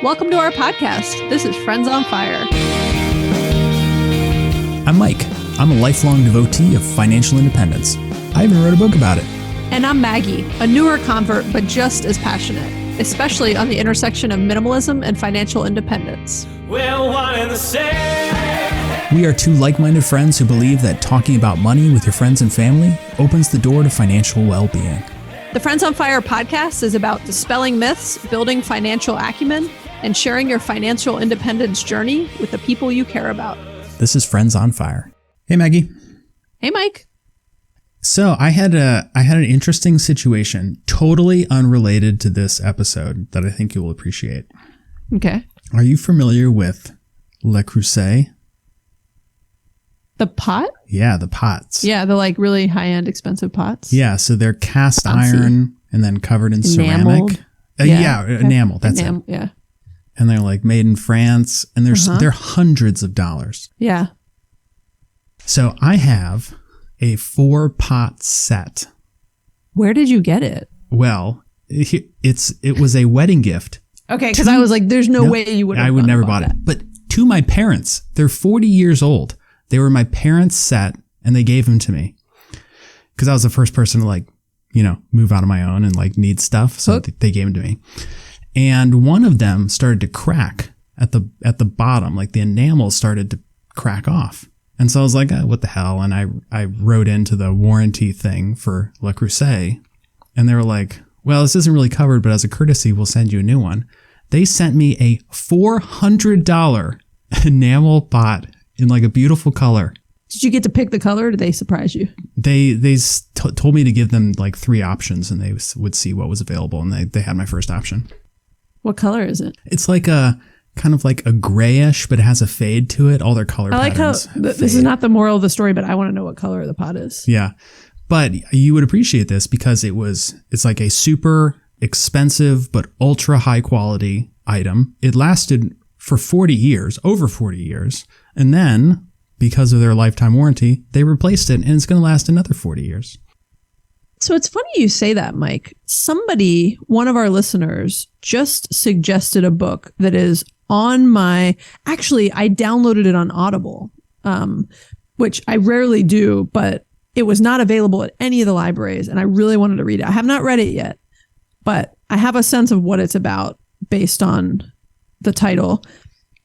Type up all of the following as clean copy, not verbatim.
Welcome to our podcast. This is Friends on Fire. I'm Mike. I'm a lifelong devotee of financial independence. I even wrote a book about it. And I'm Maggie, a newer convert, but just as passionate, especially on the intersection of minimalism and financial independence. We're one and the same. We are two like-minded friends who believe that talking about money with your friends and family opens the door to financial well-being. The Friends on Fire podcast is about dispelling myths, building financial acumen, and sharing your financial independence journey with the people you care about. This is Friends on Fire. Hey, Maggie. Hey, Mike. So I had an interesting situation, totally unrelated to this episode, that I think you will appreciate. Okay. Are you familiar with Le Creuset? The pot? Yeah, the pots. Yeah, the like really high-end expensive pots. Yeah, so they're cast Fancy. iron and then covered in Enameled. ceramic. Enamel. That's it. Yeah. And they're like made in France, and they're hundreds of dollars. Yeah. So I have a 4-pot set. Where did you get it? Well, it was a wedding gift. Okay, because I was like, there's no way you would have I would never bought it. But to my parents, they're 40 years old. They were my parents' set, and they gave them to me because I was the first person to move out on my own and need stuff. So they gave them to me. And one of them started to crack at the bottom, like the enamel started to crack off. And so I was like, what the hell? And I wrote into the warranty thing for Le Creuset, and they were like, well, this isn't really covered, but as a courtesy, we'll send you a new one. They sent me a $400 enamel pot in a beautiful color. Did you get to pick the color, or did they surprise you? They told me to give them 3 options, and they would see what was available, and they had my first option. What color is it? It's like a kind of like a grayish, but it has a fade to it. All their color patterns. I like how this is not the moral of the story, but I want to know what color the pot is. Yeah. But you would appreciate this because it's like a super expensive, but ultra high quality item. It lasted for over 40 years. And then because of their lifetime warranty, they replaced it, and it's going to last another 40 years. So it's funny you say that, Mike. One of our listeners just suggested a book that is on actually, I downloaded it on Audible, which I rarely do, but it was not available at any of the libraries, and I really wanted to read it. I have not read it yet, but I have a sense of what it's about based on the title,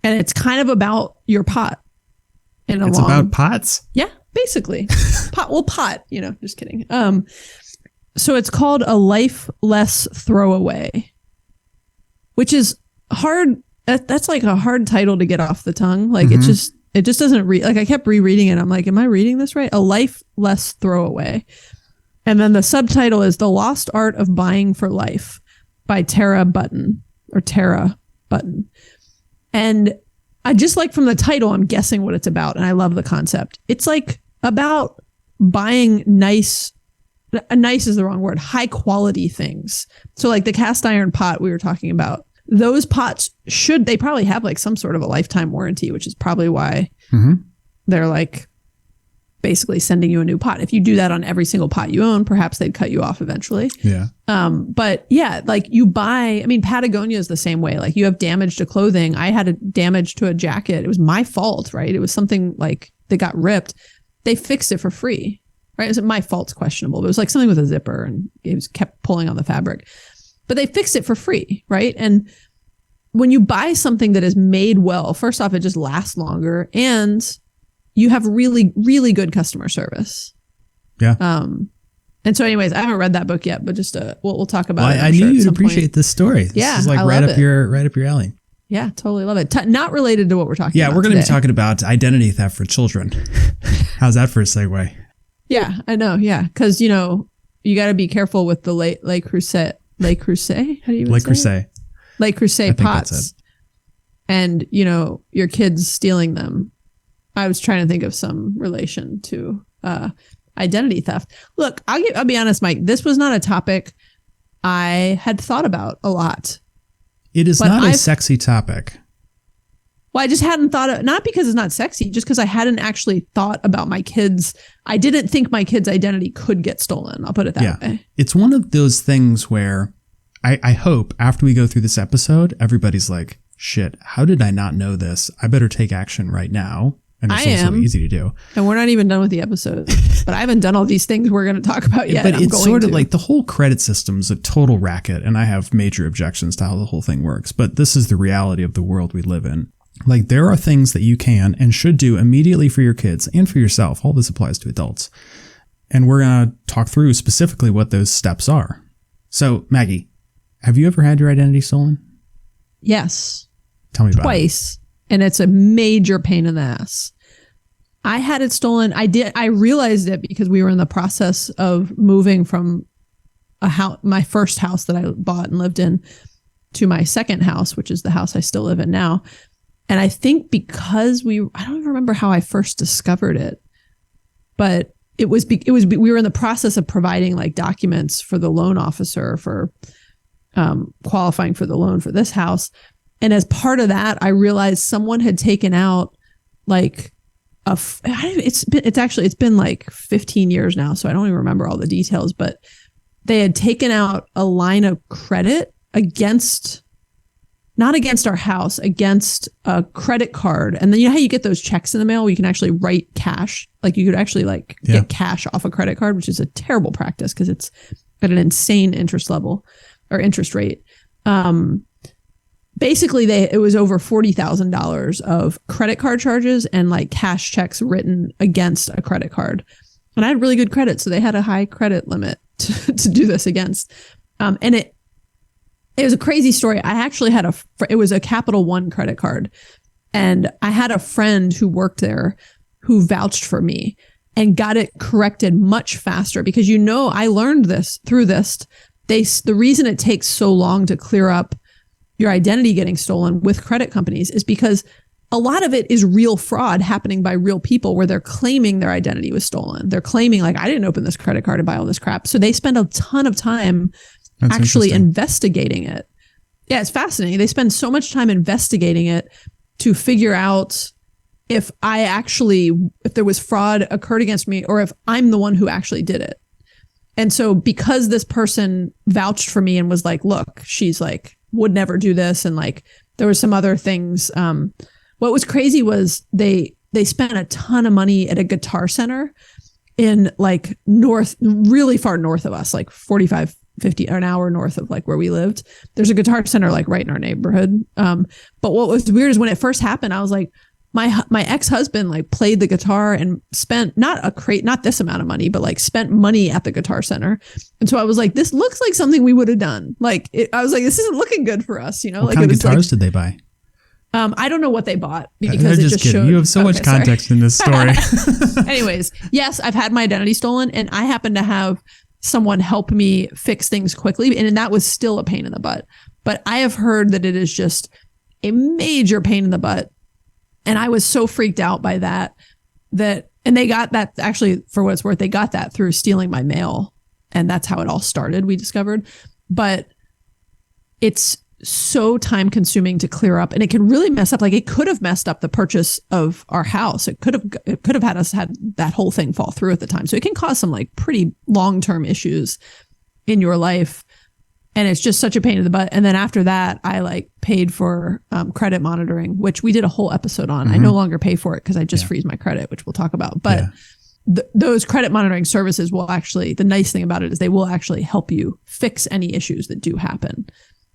and it's kind of about your pot. It's about pots? Yeah, basically. pot, just kidding. So it's called A Life Less Throwaway, which is hard. That's like a hard title to get off the tongue. It just doesn't read. I kept rereading it. I'm like, am I reading this right? A Life Less Throwaway. And then the subtitle is The Lost Art of Buying for Life by Tara Button. And I just from the title, I'm guessing what it's about. And I love the concept. It's about buying nice is the wrong word, high quality things. So the cast iron pot we were talking about, those pots they probably have some sort of a lifetime warranty, which is probably why they're basically sending you a new pot. If you do that on every single pot you own, perhaps they'd cut you off eventually. Yeah. But yeah, you buy, Patagonia is the same way. You have damage to clothing. I had a damage to a jacket. It was my fault, right? It was something that got ripped. They fixed it for free. Right? It was my fault's questionable. But it was something with a zipper, and it kept pulling on the fabric. But they fixed it for free, right? And when you buy something that is made well, first off, it just lasts longer, and you have really, really good customer service. Yeah. And so, anyways, I haven't read that book yet, but just we'll talk about it. I knew you'd appreciate this story. Yeah, this is right up your alley. Yeah, totally love it. Not related to what we're talking about. Yeah, we're going to be talking about identity theft for children. How's that for a segue? Yeah, I know. Yeah, because you got to be careful with the Le Creuset. Le Creuset? How do you even say it? Le Creuset pots. And your kids stealing them. I was trying to think of some relation to identity theft. Look, I'll be honest, Mike. This was not a topic I had thought about a lot. It is not a sexy topic. Well, I just hadn't thought of, not because it's not sexy, just because I hadn't actually thought about my kids. I didn't think my kid's identity could get stolen. I'll put it that way. It's one of those things where I hope after we go through this episode, everybody's like, shit, how did I not know this? I better take action right now. And it's also easy to do. And we're not even done with the episode. But I haven't done all these things we're going to talk about yet. But it's sort of like the whole credit system's a total racket. And I have major objections to how the whole thing works. But this is the reality of the world we live in. Like, there are things that you can and should do immediately for your kids and for yourself. All this applies to adults. And we're going to talk through specifically what those steps are. So, Maggie, have you ever had your identity stolen? Yes. Tell me about it. Twice. And it's a major pain in the ass. I had it stolen. I realized it because we were in the process of moving from my first house that I bought and lived in to my second house, which is the house I still live in now. And I think because I don't even remember how I first discovered it, but we were in the process of providing like documents for the loan officer for qualifying for the loan for this house. And as part of that, I realized someone had taken out like it's been like 15 years now, so I don't even remember all the details, but they had taken out a line of credit not against our house, against a credit card. And then you know how you get those checks in the mail where you can actually write cash? Like you could actually get cash off a credit card, which is a terrible practice because it's at an insane interest level or interest rate. Basically, it was over $40,000 of credit card charges and like cash checks written against a credit card. And I had really good credit, so they had a high credit limit to do this against. And it was a crazy story. I actually had it was a Capital One credit card. And I had a friend who worked there who vouched for me and got it corrected much faster because, I learned this through this. The reason it takes so long to clear up your identity getting stolen with credit companies is because a lot of it is real fraud happening by real people where they're claiming their identity was stolen. They're claiming like, I didn't open this credit card and buy all this crap. So they spend a ton of time actually investigating it. Yeah, it's fascinating. They spend so much time investigating it to figure out if there was fraud occurred against me or if I'm the one who actually did it. And so because this person vouched for me and was like, look, she's like, would never do this. And like, there were some other things. What was crazy was they spent a ton of money at a guitar center in like really far north of us, like 45, 50 an hour north of like where we lived. There's a guitar center like right in our neighborhood. But what was weird is when it first happened, I was like, my ex-husband like played the guitar and spent not this amount of money, but like spent money at the guitar center. And so I was like, this looks like something we would have done. Like I was like, this isn't looking good for us, What kind of guitars did they buy? I don't know what they bought because it just showed. You have so much context in this story. Anyways, yes, I've had my identity stolen and I happen to have someone help me fix things quickly. And that was still a pain in the butt. But I have heard that it is just a major pain in the butt. And I was so freaked out by that and they got that actually, for what it's worth, they got that through stealing my mail. And that's how it all started, we discovered. But it's so time consuming to clear up and it can really mess up. Like it could have messed up the purchase of our house. It could have had us had that whole thing fall through at the time. So it can cause some like pretty long-term issues in your life. And it's just such a pain in the butt. And then after that, I like paid for credit monitoring, which we did a whole episode on. I no longer pay for it because I just freeze my credit, which we'll talk about. But those credit monitoring services will actually, the nice thing about it is they will actually help you fix any issues that do happen.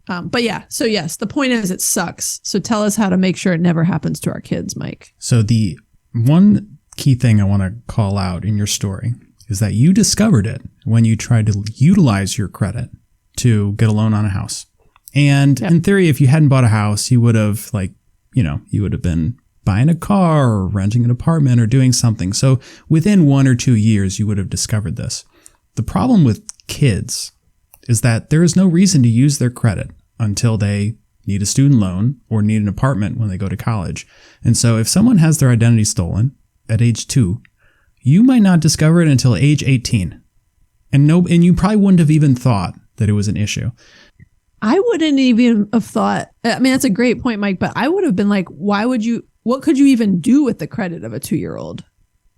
But yeah, so yes, the point is it sucks. So tell us how to make sure it never happens to our kids, Mike. So the one key thing I want to call out in your story is that you discovered it when you tried to utilize your credit to get a loan on a house. And in theory, if you hadn't bought a house, you would have you would have been buying a car or renting an apartment or doing something. So within 1 or 2 years, you would have discovered this. The problem with kids is that there is no reason to use their credit until they need a student loan or need an apartment when they go to college. And so if someone has their identity stolen at age 2, you might not discover it until age 18. And you probably wouldn't have even thought that it was an issue. I wouldn't even have thought, I mean, that's a great point, Mike, but I would have been like, what could you even do with the credit of a 2-year-old?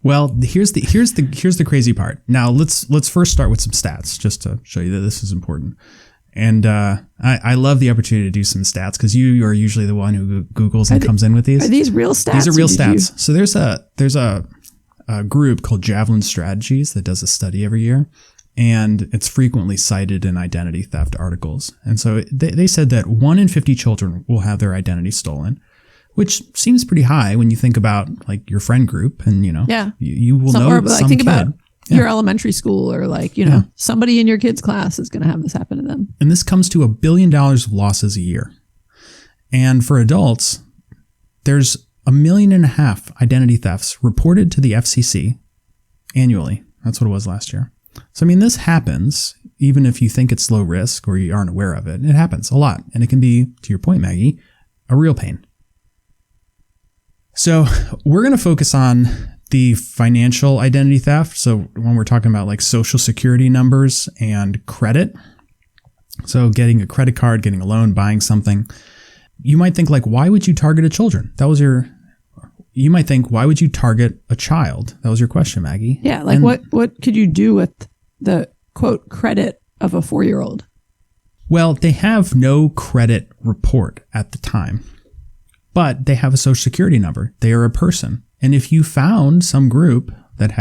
Well, here's the crazy part. Now let's first start with some stats just to show you that this is important. And I love the opportunity to do some stats because you are usually the one who Googles and comes in with these. Are these real stats? These are real stats. So there's a group called Javelin Strategies that does a study every year, and it's frequently cited in identity theft articles. And so they said that 1 in 50 children will have their identity stolen, which seems pretty high when you think about like your friend group, and you will know some think kid. About your elementary school, or like, somebody in your kid's class is going to have this happen to them. And this comes to $1 billion of losses a year. And for adults, there's 1.5 million identity thefts reported to the FCC annually. That's what it was last year. So, I mean, this happens even if you think it's low risk or you aren't aware of it. It happens a lot. And it can be, to your point, Maggie, a real pain. So we're going to focus on the financial identity theft. So when we're talking about like social security numbers and credit, so getting a credit card, getting a loan, buying something, you might think like, why would you target a children? You might think, why would you target a child? That was your question, Maggie. Yeah. Like what could you do with the quote credit of a 4-year-old? Well, they have no credit report at the time, but they have a social security number. They are a person. And if you found some group that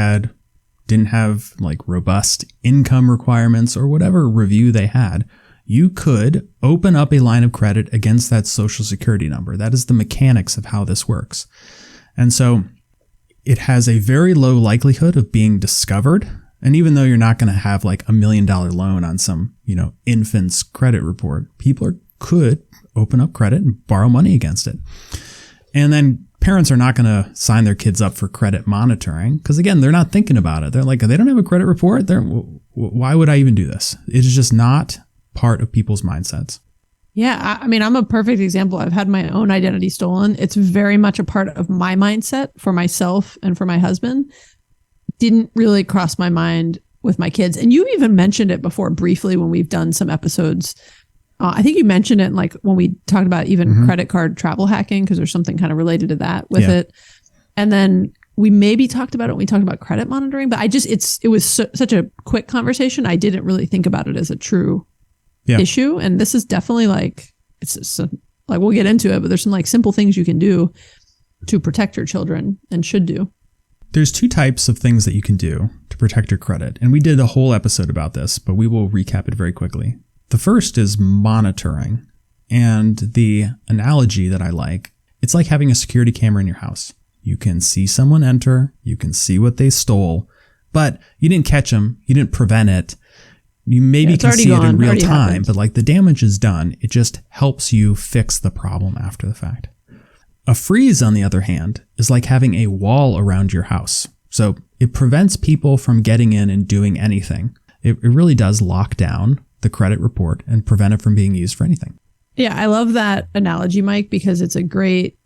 didn't have like robust income requirements or whatever review they had, you could open up a line of credit against that social security number. That is the mechanics of how this works. And so it has a very low likelihood of being discovered. And even though you're not going to have like $1 million loan on some, infant's credit report, people could open up credit and borrow money against it. And then parents are not going to sign their kids up for credit monitoring because, again, they're not thinking about it. They're like, they don't have a credit report. Why would I even do this? It is just not part of people's mindsets. Yeah. I mean, I'm a perfect example. I've had my own identity stolen. It's very much a part of my mindset for myself and for my husband. Didn't really cross my mind with my kids. And you even mentioned it before briefly when we've done some episodes. I think you mentioned it like when we talked about even credit card travel hacking, because there's something kind of related to that with it. And then we maybe talked about it when we talked about credit monitoring, but it was such a quick conversation. I didn't really think about it as a true issue. And this is definitely like, like we'll get into it, but there's some like simple things you can do to protect your children and should do. There's 2 types of things that you can do to protect your credit. And we did a whole episode about this, but we will recap it very quickly. The first is monitoring. And the analogy that I like, it's like having a security camera in your house. You can see someone enter, you can see what they stole, but you didn't catch them, you didn't prevent it. You maybe can see it in real time, but like the damage is done. It just helps you fix the problem after the fact. A freeze, on the other hand, is like having a wall around your house. So it prevents people from getting in and doing anything. It really does lock down the credit report and prevent it from being used for anything. Yeah, I love that analogy, Mike, because it's a great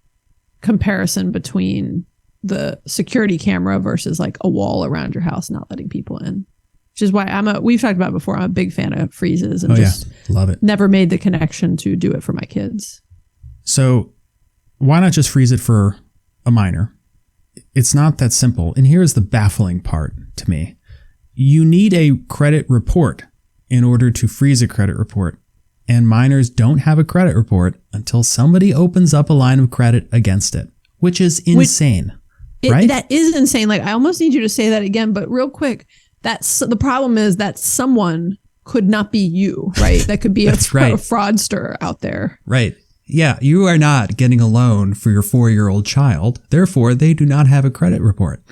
comparison between the security camera versus like a wall around your house not letting people in. Which is why we've talked about it before, I'm a big fan of freezes and love it. Never made the connection to do it for my kids. So why not just freeze it for a minor? It's not that simple. And here's the baffling part to me. You need a credit report in order to freeze a credit report. And minors don't have a credit report until somebody opens up a line of credit against it, which is insane, right? That is insane. Like, I almost need you to say that again, but real quick, the problem is that someone could not be you, right? That could be a fraudster out there. Right. Yeah, you are not getting a loan for your 4-year-old child. Therefore, they do not have a credit report.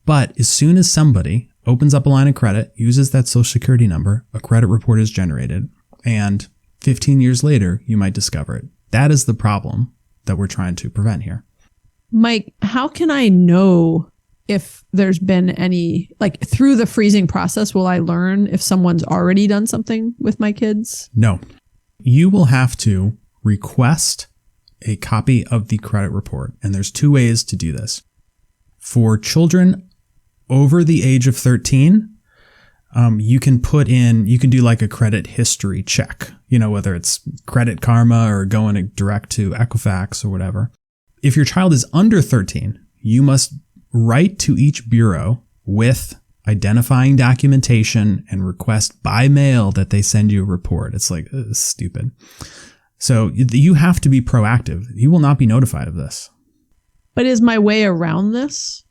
But as soon as somebody opens up a line of credit, uses that social security number, a credit report is generated, and 15 years later, you might discover it. That is the problem that we're trying to prevent here. Mike, how can I know if there's been any, like through the freezing process, will I learn if someone's already done something with my kids? No. You will have to request a copy of the credit report. And there's 2 ways to do this. For children over the age of 13, you can do like a credit history check, whether it's Credit Karma or going direct to Equifax or whatever. If your child is under 13, you must write to each bureau with identifying documentation and request by mail that they send you a report. It's like stupid. So you have to be proactive. You will not be notified of this. But is my way around this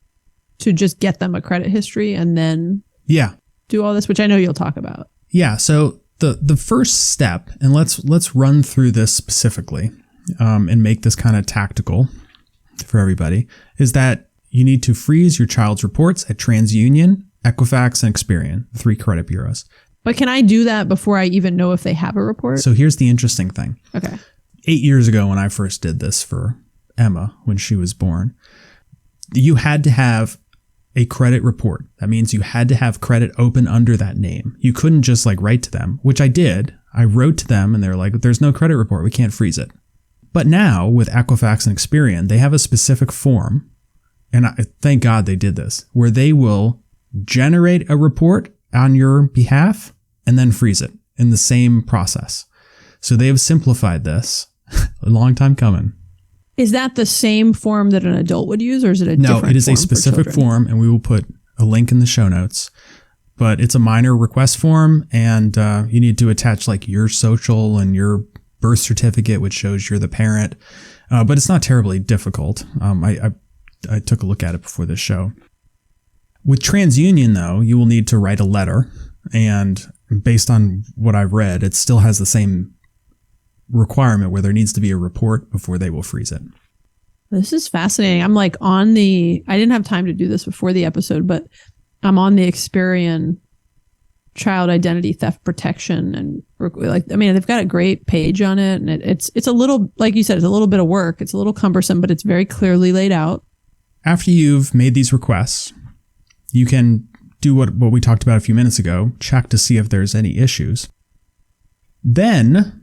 to just get them a credit history and then do all this, which I know you'll talk about? Yeah. So the first step, and let's run through this specifically and make this kind of tactical for everybody, is that you need to freeze your child's reports at Transunion, Equifax, and Experian, the 3 credit bureaus. But can I do that before I even know if they have a report? So here's the interesting thing. Okay. 8 years ago when I first did this for Emma when she was born, you had to have a credit report. That means you had to have credit open under that name. You couldn't just like write to them, which I did. I wrote to them and they're like, there's no credit report. We can't freeze it. But now with Equifax and Experian, they have a specific form, and thank God they did this, where they will generate a report on your behalf and then freeze it in the same process. So they have simplified this. A long time coming. Is that the same form that an adult would use, or is it a different form? No, it is a specific form, and we will put a link in the show notes. But it's a minor request form, and you need to attach like your social and your birth certificate, which shows you're the parent. But it's not terribly difficult. I took a look at it before this show. With Transunion, though, you will need to write a letter, and based on what I've read, it still has the same requirement where there needs to be a report before they will freeze it. This is fascinating. I'm like I didn't have time to do this before the episode, but I'm on the Experian child identity theft protection, and they've got a great page on it, and it's a little, like you said, it's a little bit of work. It's a little cumbersome, but it's very clearly laid out. After you've made these requests, you can do what we talked about a few minutes ago, check to see if there's any issues. Then,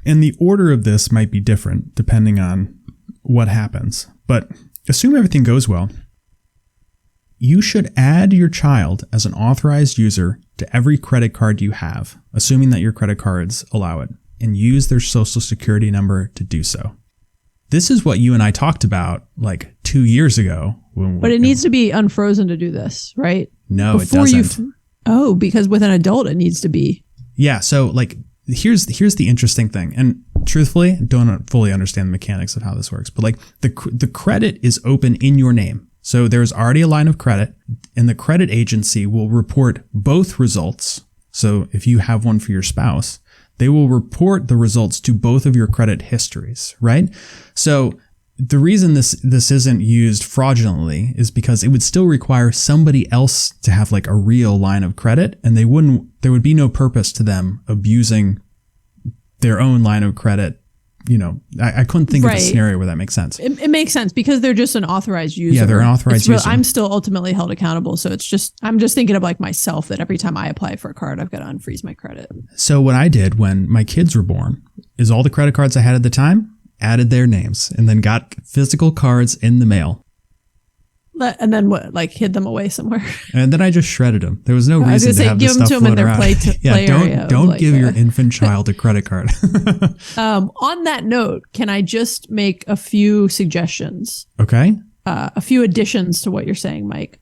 and the order of this might be different depending on what happens, but assume everything goes well. You should add your child as an authorized user to every credit card you have, assuming that your credit cards allow it, and use their social security number to do so. This is what you and I talked about like 2 years ago. But it needs to be unfrozen to do this, right? No, it doesn't. Because with an adult, it needs to be. Yeah. So like, here's the interesting thing. And truthfully, I don't fully understand the mechanics of how this works, but like the credit is open in your name. So there's already a line of credit, and the credit agency will report both results. So if you have one for your spouse, they will report the results to both of your credit histories, right? So the reason this isn't used fraudulently is because it would still require somebody else to have like a real line of credit, and there would be no purpose to them abusing their own line of credit. You know, I couldn't think of a scenario where that makes sense. It makes sense because they're just an authorized user. Yeah, they're an authorized user. I'm still ultimately held accountable. So I'm just thinking of like myself, that every time I apply for a card, I've got to unfreeze my credit. So what I did when my kids were born is all the credit cards I had at the time, added their names, and then got physical cards in the mail. And then what? Like hid them away somewhere? And then I just shredded them. There was no reason to have this stuff floating around. Don't give your infant child a credit card. On that note, can I just make a few suggestions? Okay. A few additions to what you're saying, Mike.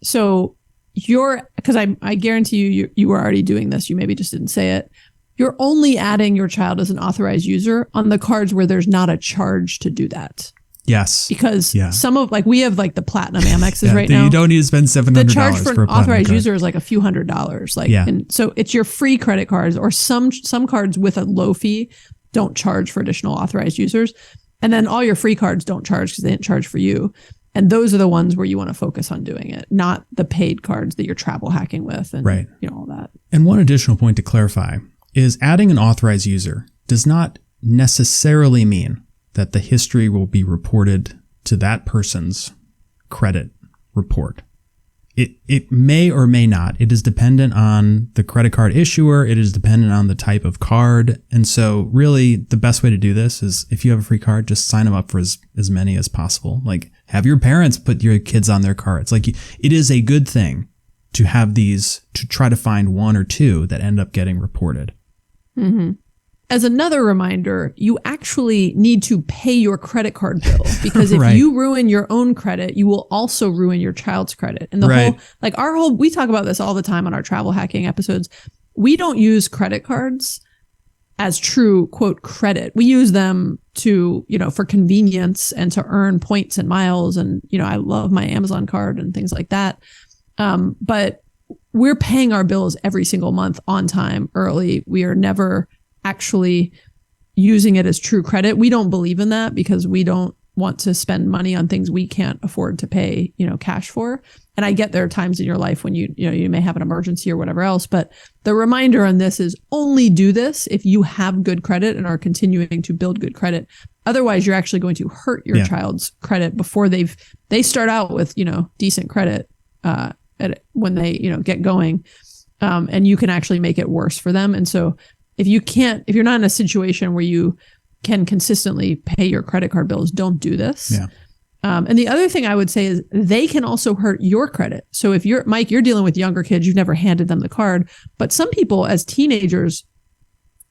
So because I guarantee you were already doing this. You maybe just didn't say it. You're only adding your child as an authorized user on the cards where there's not a charge to do that. Yes. Because some of we have like the platinum Amexes right now. You don't need to spend $700 the charge for an authorized card. user is like a few $100s. And so it's your free credit cards, or some cards with a low fee don't charge for additional authorized users. And then all your free cards don't charge because they didn't charge for you. And those are the ones where you want to focus on doing it, not the paid cards that you're travel hacking with and all that. And one additional point to clarify is adding an authorized user does not necessarily mean that the history will be reported to that person's credit report. It may or may not. It is dependent on the credit card issuer. It is dependent on the type of card. And so really the best way to do this is if you have a free card, just sign them up for as many as possible. Like have your parents put your kids on their cards. Like it is a good thing to have these, to try to find one or two that end up getting reported. Mm-hmm. as another reminder, you actually need to pay your credit card bill, because if Right. you ruin your own credit, you will also ruin your child's credit. And the Right. we talk about this all the time on our travel hacking episodes. We don't use credit cards as true, quote, credit. We use them to, for convenience and to earn points and miles. And, I love my Amazon card and things like that. But we're paying our bills every single month on time, early. We are never actually using it as true credit. We don't believe in that because we don't want to spend money on things we can't afford to pay, cash for. And I get there are times in your life when you may have an emergency or whatever else, but the reminder on this is only do this if you have good credit and are continuing to build good credit. Otherwise, you're actually going to hurt your child's credit before they start out with, decent credit when they, get going. And you can actually make it worse for them. And so if you're not in a situation where you can consistently pay your credit card bills, don't do this. Yeah. And the other thing I would say is they can also hurt your credit. So if you're dealing with younger kids, you've never handed them the card, but some people as teenagers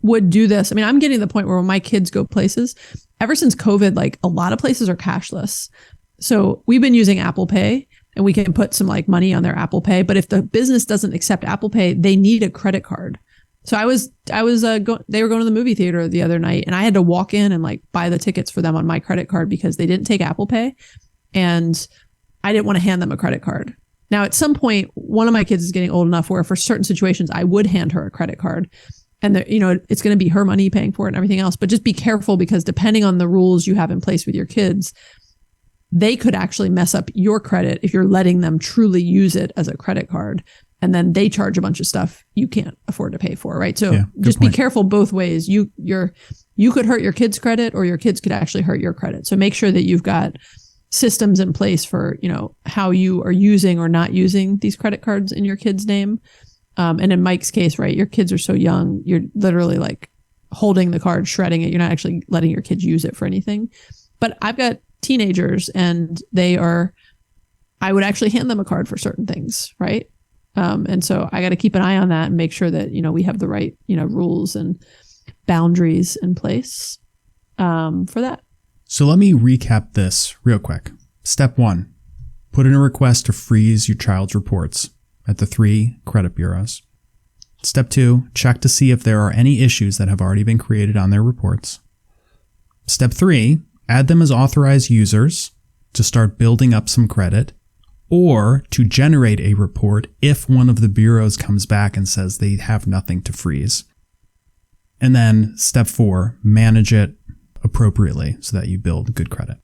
would do this. I mean, I'm getting to the point where when my kids go places, ever since COVID, like a lot of places are cashless. So we've been using Apple Pay and we can put some like money on their Apple Pay. But if the business doesn't accept Apple Pay, they need a credit card. So they were going to the movie theater the other night and I had to walk in and like buy the tickets for them on my credit card because they didn't take Apple Pay and I didn't want to hand them a credit card. Now, at some point, one of my kids is getting old enough where for certain situations, I would hand her a credit card and it's going to be her money paying for it and everything else. But just be careful because depending on the rules you have in place with your kids, they could actually mess up your credit if you're letting them truly use it as a credit card. And then they charge a bunch of stuff you can't afford to pay for, right? So just be careful both ways. You could hurt your kids' credit or your kids could actually hurt your credit. So make sure that you've got systems in place for, how you are using or not using these credit cards in your kid's name. And in Mike's case, right, your kids are so young, you're literally like holding the card, shredding it. You're not actually letting your kids use it for anything. But I've got teenagers and I would actually hand them a card for certain things, right? And so I got to keep an eye on that and make sure that, we have the right, rules and boundaries in place for that. So let me recap this real quick. Step 1, put in a request to freeze your child's reports at the 3 credit bureaus. Step 2, check to see if there are any issues that have already been created on their reports. Step 3, add them as authorized users to start building up some credit, or to generate a report if one of the bureaus comes back and says they have nothing to freeze. And then step 4, manage it appropriately so that you build good credit.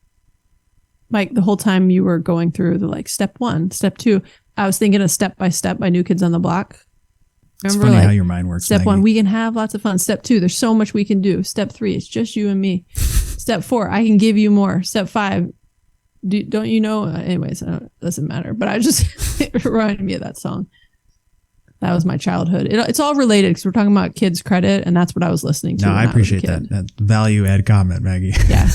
Mike, the whole time you were going through the step 1, step 2, I was thinking of Step by Step by New Kids on the Block. Remember, it's funny how your mind works. Step Maggie. 1, we can have lots of fun. Step 2, there's so much we can do. Step 3, it's just you and me. Step 4, I can give you more. Step 5, don't you know? Anyways, it doesn't matter. But it reminded me of that song. That was my childhood. It's all related because we're talking about kids' credit, and that's what I was listening to. No, I appreciate that value add comment, Maggie. Yeah,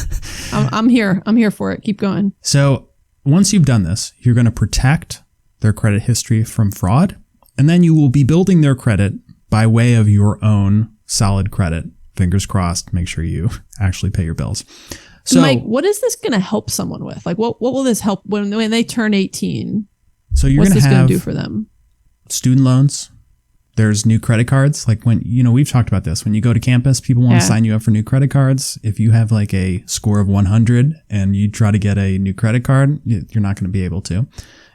I'm here. I'm here for it. Keep going. So once you've done this, you're going to protect their credit history from fraud, and then you will be building their credit by way of your own solid credit. Fingers crossed. Make sure you actually pay your bills. So, Mike, what is this going to help someone with? Like, what will this help when they turn 18? So you're What's going this to going have to do for them? Student loans. There's new credit cards. Like when, we've talked about this. When you go to campus, people want to sign you up for new credit cards. If you have like a score of 100 and you try to get a new credit card, you're not going to be able to.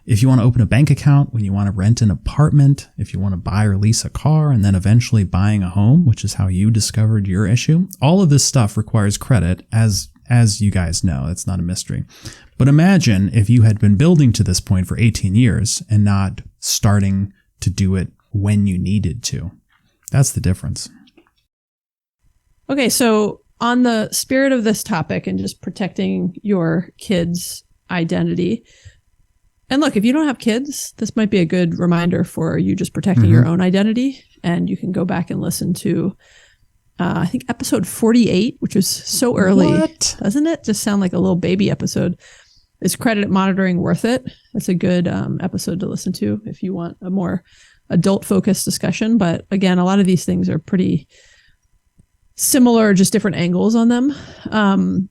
If you want to open a bank account, when you want to rent an apartment, if you want to buy or lease a car, and then eventually buying a home, which is how you discovered your issue, all of this stuff requires credit, as you guys know. It's not a mystery. But imagine if you had been building to this point for 18 years and not starting to do it when you needed to. That's the difference. Okay, so on the spirit of this topic and just protecting your kids' identity, and look, if you don't have kids, this might be a good reminder for you just protecting your own identity. And you can go back and listen to, I think, episode 48, which was so early. What? Doesn't it just sound like a little baby episode? Is credit monitoring worth it? That's a good episode to listen to if you want a more adult-focused discussion. But again, a lot of these things are pretty similar, just different angles on them.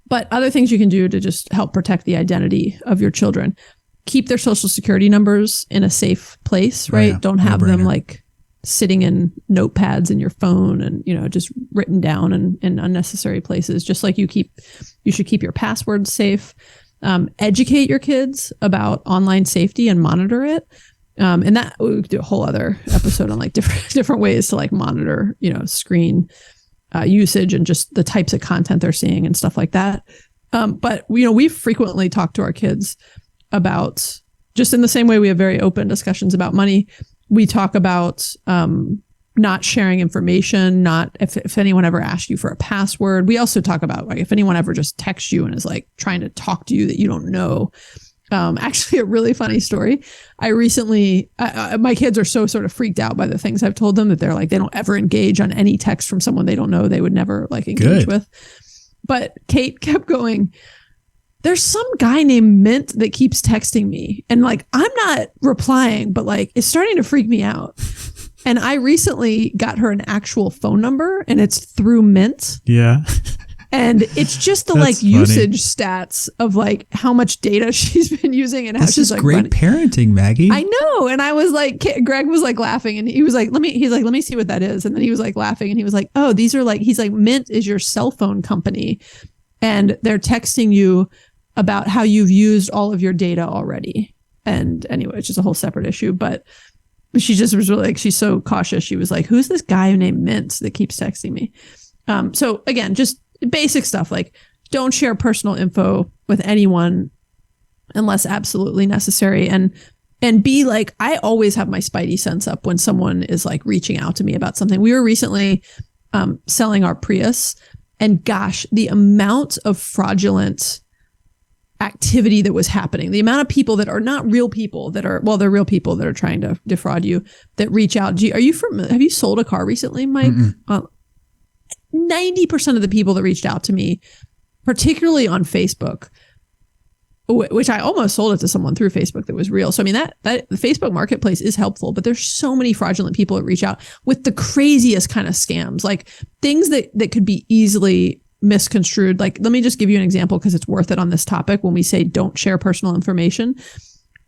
But other things you can do to just help protect the identity of your children. Keep their social security numbers in a safe place, right? yeah. Don't have them No-brainer. like sitting in notepads in your phone and, just written down in unnecessary places. Just like you should keep your passwords safe. Educate your kids about online safety and monitor it. And that we could do a whole other episode on like different ways to like monitor, screen usage and just the types of content they're seeing and stuff like that. But we frequently talk to our kids about, just in the same way we have very open discussions about money. We talk about not sharing information, not if anyone ever asks you for a password. We also talk about like if anyone ever just texts you and is like trying to talk to you that you don't know. Actually, a really funny story. I recently, my kids are so sort of freaked out by the things I've told them that they're like, they don't ever engage on any text from someone they don't know. They would never like engage with. But Kate kept going, there's some guy named Mint that keeps texting me. And like, I'm not replying, but like, it's starting to freak me out. And I recently got her an actual phone number and it's through Mint. Yeah. And it's just the That's like funny. usage stats of like how much data she's been using and how This she's is like great parenting, Maggie. I know. And I was like, Greg was like laughing and he was like, let me see what that is. And then he was like laughing and he was like, oh, these are like, he's like, Mint is your cell phone company. And they're texting you about how you've used all of your data already. And anyway, it's just a whole separate issue. But she just was really like, she's so cautious. She was like, who's this guy named Mint that keeps texting me? So again, just basic stuff like don't share personal info with anyone unless absolutely necessary. And be like, I always have my spidey sense up when someone is like reaching out to me about something. We were recently selling our Prius and gosh, the amount of fraudulent activity that was happening, the amount of people that are not real people that are, well, they're real people that are trying to defraud you that reach out. Have you sold a car recently, Mike? 90% of the people that reached out to me, particularly on Facebook, which I almost sold it to someone through Facebook that was real. So, I mean, that the Facebook marketplace is helpful, but there's so many fraudulent people that reach out with the craziest kind of scams, like things that could be easily misconstrued. Like, let me just give you an example because it's worth it on this topic. When we say don't share personal information,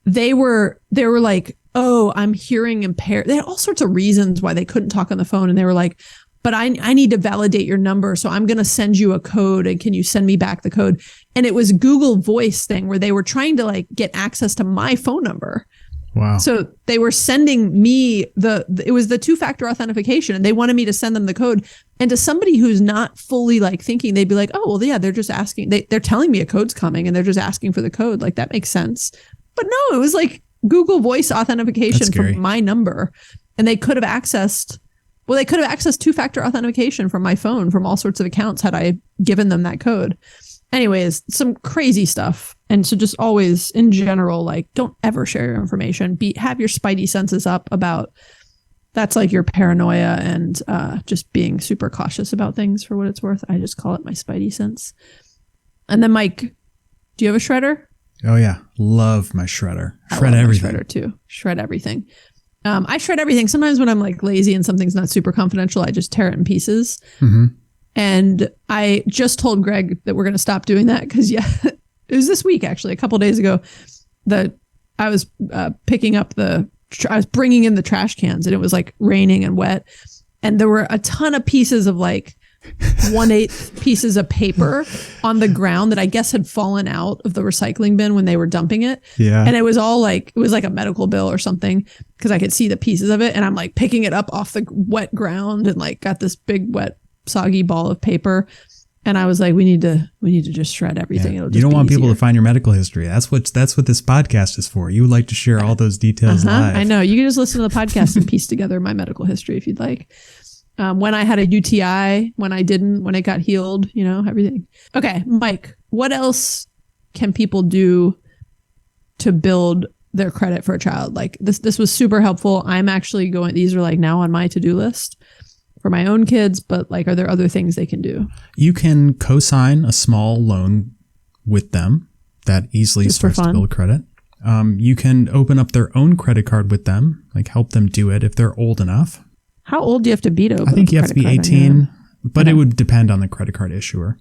they were like, oh, I'm hearing impaired. They had all sorts of reasons why they couldn't talk on the phone. And they were like, but I need to validate your number. So I'm going to send you a code and can you send me back the code? And it was Google Voice thing where they were trying to like get access to my phone number. Wow. So they were sending me it was the 2-factor authentication and they wanted me to send them the code. And to somebody who's not fully like thinking, they'd be like, oh, well, yeah, they're just asking, they're telling me a code's coming and they're just asking for the code. Like that makes sense. But no, it was like Google Voice authentication from my number. And they could have accessed 2-factor authentication from my phone from all sorts of accounts had I given them that code. Anyways, some crazy stuff. And so just always in general, like don't ever share your information. Have your spidey senses up about that's like your paranoia and just being super cautious about things for what it's worth. I just call it my spidey sense. And then Mike, do you have a shredder? Oh yeah. Love my shredder. Shred everything. Shredder too. Shred everything. I shred everything. Sometimes when I'm like lazy and something's not super confidential, I just tear it in pieces. Mm-hmm. And I just told Greg that we're going to stop doing that because it was this week, actually, a couple of days ago, that I was picking up I was bringing in the trash cans and it was like raining and wet. And there were a ton of pieces of like 1/8 pieces of paper on the ground that I guess had fallen out of the recycling bin when they were dumping it. Yeah. And it was all like, it was like a medical bill or something because I could see the pieces of it. And I'm like picking it up off the wet ground and like got this big wet soggy ball of paper. And I was like, we need to just shred everything. Yeah. You don't want people to find your medical history. That's what this podcast is for. You would like to share all those details live. I know. You can just listen to the podcast and piece together my medical history if you'd like. When I had a UTI, when I didn't, when it got healed, everything. Okay, Mike, what else can people do to build their credit for a child? Like this was super helpful. I'm actually these are like now on my to-do list for my own kids, but like, are there other things they can do? You can co-sign a small loan with them that easily just starts to build credit. You can open up their own credit card with them, like help them do it if they're old enough. How old do you have to be to open I think you have to be 18. but it would depend on the credit card issuer.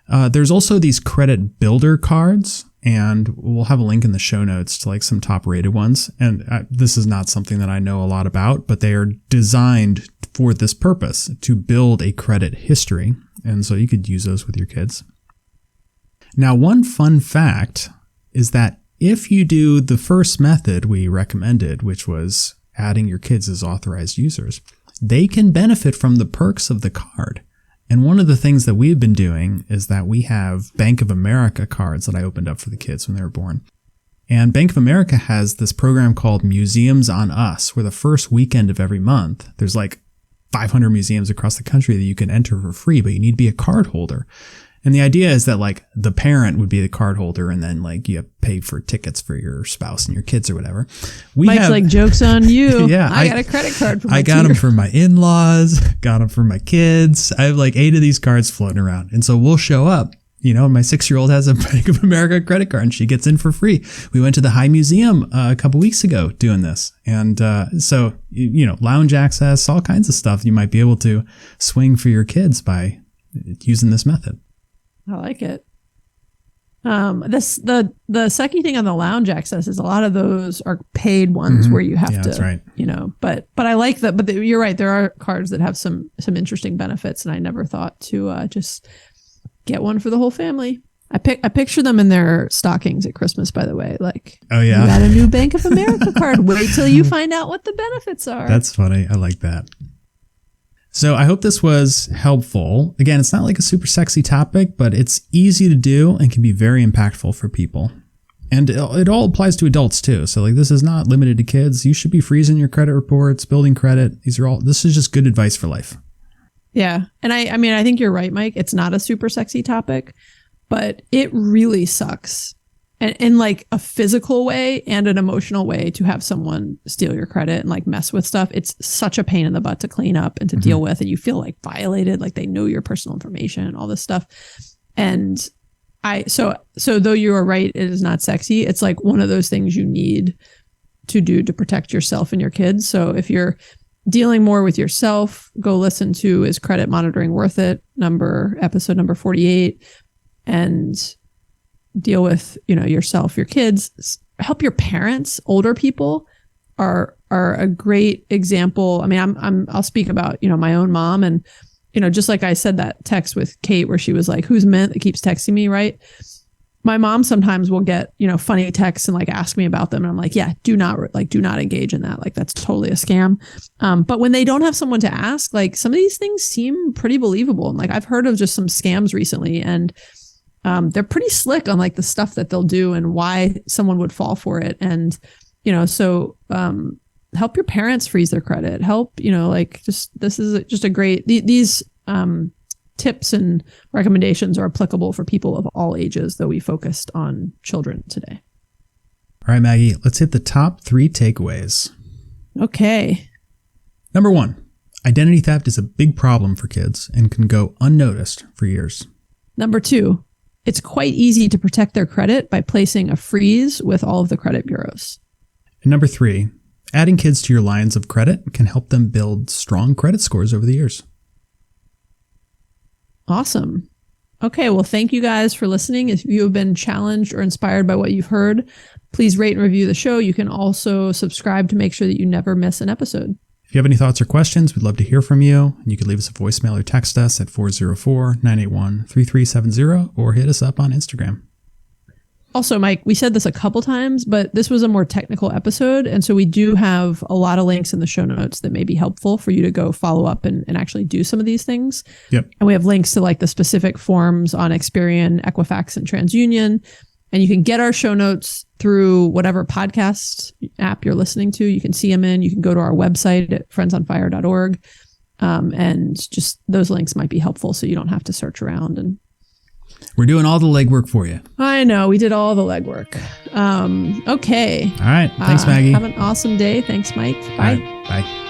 There's also these credit builder cards, and we'll have a link in the show notes to like some top rated ones. And this is not something that I know a lot about, but they are designed for this purpose, to build a credit history. And so you could use those with your kids. Now, one fun fact is that if you do the first method we recommended, which was adding your kids as authorized users, they can benefit from the perks of the card. And one of the things that we've been doing is that we have Bank of America cards that I opened up for the kids when they were born. And Bank of America has this program called Museums on Us, where the first weekend of every month, there's like 500 museums across the country that you can enter for free, but you need to be a card holder. And the idea is that like the parent would be the card holder, and then like you have to pay for tickets for your spouse and your kids or whatever. Mike's like, joke's on you. Yeah, I got a credit card for my I got them for my in-laws, got them for my kids. I have like 8 of these cards floating around. And so we'll show up, you know, my 6-year-old has a Bank of America credit card and she gets in for free. We went to the High Museum a couple weeks ago doing this. And so, you know, lounge access, all kinds of stuff you might be able to swing for your kids by using this method. I like it. The sucky thing on the lounge access is a lot of those are paid ones where you have to, that's right. you know, but I like that. But you're right. There are cards that have some interesting benefits, and I never thought to just get one for the whole family. I picture them in their stockings at Christmas, by the way. Like, oh yeah, you got a new Bank of America card. Wait till you find out what the benefits are. That's funny. I like that. So I hope this was helpful. Again, it's not like a super sexy topic, but it's easy to do and can be very impactful for people. And it all applies to adults too. So like this is not limited to kids. You should be freezing your credit reports, building credit. This is just good advice for life. Yeah. And I mean, I think you're right, Mike. It's not a super sexy topic, but it really sucks. And in like a physical way and an emotional way to have someone steal your credit and like mess with stuff. It's such a pain in the butt to clean up and to deal with. And you feel like violated, like they know your personal information and all this stuff. And so though you are right, it is not sexy. It's like one of those things you need to do to protect yourself and your kids. So if you're dealing more with yourself, go listen to Is Credit Monitoring Worth It? Episode number 48, and deal with, you know, yourself, your kids. Help your parents. Older people are a great example. I mean, I'll speak about, you know, my own mom, and, you know, just like I said that text with Kate where she was like, who's Mint that keeps texting me, right? My mom sometimes will get, you know, funny texts and like ask me about them, and I'm like, yeah, do not engage in that. Like that's totally a scam. But when they don't have someone to ask, like some of these things seem pretty believable. And like I've heard of just some scams recently, and they're pretty slick on like the stuff that they'll do and why someone would fall for it. And, you know, so help your parents freeze their credit. Help, you know, like this is just a great, these tips and recommendations are applicable for people of all ages, though we focused on children today. All right, Maggie, let's hit the top 3 takeaways. Okay. Number 1, identity theft is a big problem for kids and can go unnoticed for years. Number 2, it's quite easy to protect their credit by placing a freeze with all of the credit bureaus. And number 3, adding kids to your lines of credit can help them build strong credit scores over the years. Awesome. Okay, well, thank you guys for listening. If you have been challenged or inspired by what you've heard, please rate and review the show. You can also subscribe to make sure that you never miss an episode. If you have any thoughts or questions, we'd love to hear from you. You can leave us a voicemail or text us at 404-981-3370 or hit us up on Instagram. Also, Mike, we said this a couple times, but this was a more technical episode. And so we do have a lot of links in the show notes that may be helpful for you to go follow up and actually do some of these things. Yep. And we have links to like the specific forms on Experian, Equifax, and Transunion. And you can get our show notes through whatever podcast app you're listening to. You can see them in. You can go to our website at friendsonfire.org. And just those links might be helpful so you don't have to search around. And we're doing all the legwork for you. I know. We did all the legwork. Okay. All right. Thanks, Maggie. Have an awesome day. Thanks, Mike. Bye. All right, bye.